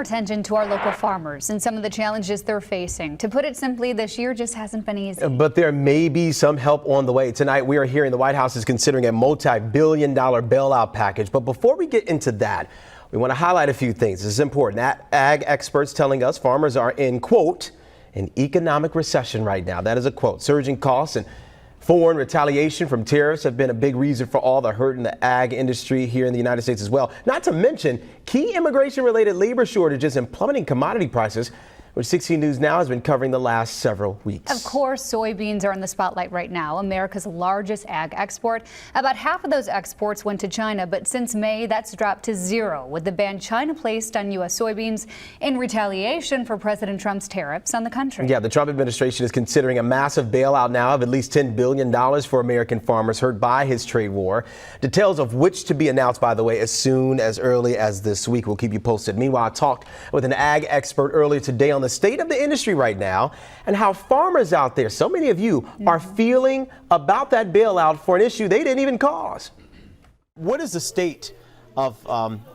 our attention to our local farmers and some of the challenges they're facing. To put it simply, this year just hasn't been easy. But there may be some help on the way. Tonight, we are hearing the White House is considering a multi-billion-dollar bailout package. But before we get into that, we want to highlight a few things. This is important. Ag experts telling us farmers are in, quote, an economic recession right now. That is a quote. Surging costs and foreign retaliation from tariffs have been a big reason for all the hurt in the ag industry here in the United States as well. Not to mention key immigration-related labor shortages and plummeting commodity prices, which 16 News Now has been covering the last several weeks. Of course, soybeans are in the spotlight right now, America's largest ag export. About half of those exports went to China, but since May, that's dropped to zero, with the ban China placed on U.S. soybeans in retaliation for President Trump's tariffs on the country. Yeah, the Trump administration is considering a massive bailout now of at least $10 billion for American farmers hurt by his trade war. Details of which to be announced, by the way, as soon as early as this week. We'll keep you posted. Meanwhile, I talked with an ag expert earlier today on the state of the industry right now and how farmers out there, so many of you, are feeling about that bailout for an issue they didn't even cause. What is the state of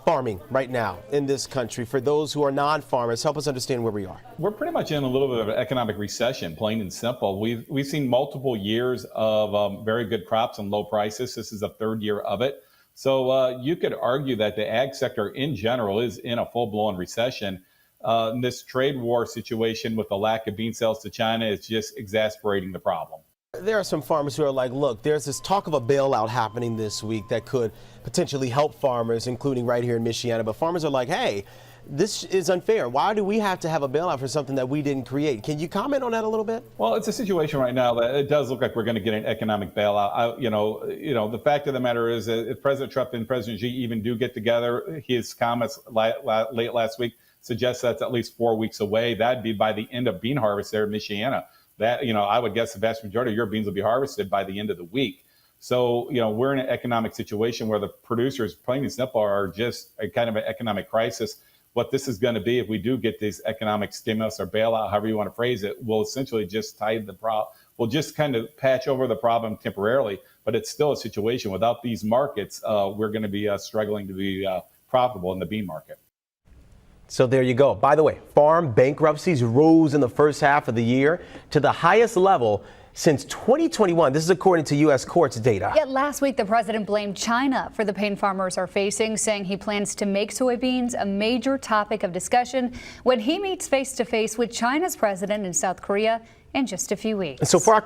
farming right now in this country for those who are non-farmers? Help us understand where we are. We're pretty much in a little bit of an economic recession, plain and simple. We've seen multiple years of very good crops and low prices. This is the third year of it. So you could argue that the ag sector in general is in a full-blown recession. This trade war situation with the lack of bean sales to China is just exasperating the problem. There are some farmers who are like, look, there's this talk of a bailout happening this week that could potentially help farmers, including right here in Michiana. But farmers are like, hey, this is unfair. Why do we have to have a bailout for something that we didn't create? Can you comment on that a little bit? Well, it's a situation right now that it does look like we're going to get an economic bailout. The fact of the matter is that if President Trump and President Xi even do get together, his comments late last week suggests that's at least 4 weeks away. That'd be by the end of bean harvest there in Michiana. That, I would guess the vast majority of your beans will be harvested by the end of the week. So, we're in an economic situation where the producers, plain and simple, are just a kind of an economic crisis. What this is going to be, if we do get this economic stimulus or bailout, however you want to phrase it, will essentially just tide the problem. We'll just kind of patch over the problem temporarily, but it's still a situation. Without these markets, we're going to be struggling to be profitable in the bean market. So there you go. By the way, farm bankruptcies rose in the first half of the year to the highest level since 2021. This is according to U.S. courts data. Yet last week, the president blamed China for the pain farmers are facing, saying he plans to make soybeans a major topic of discussion when he meets face-to-face with China's president in South Korea in just a few weeks. So for our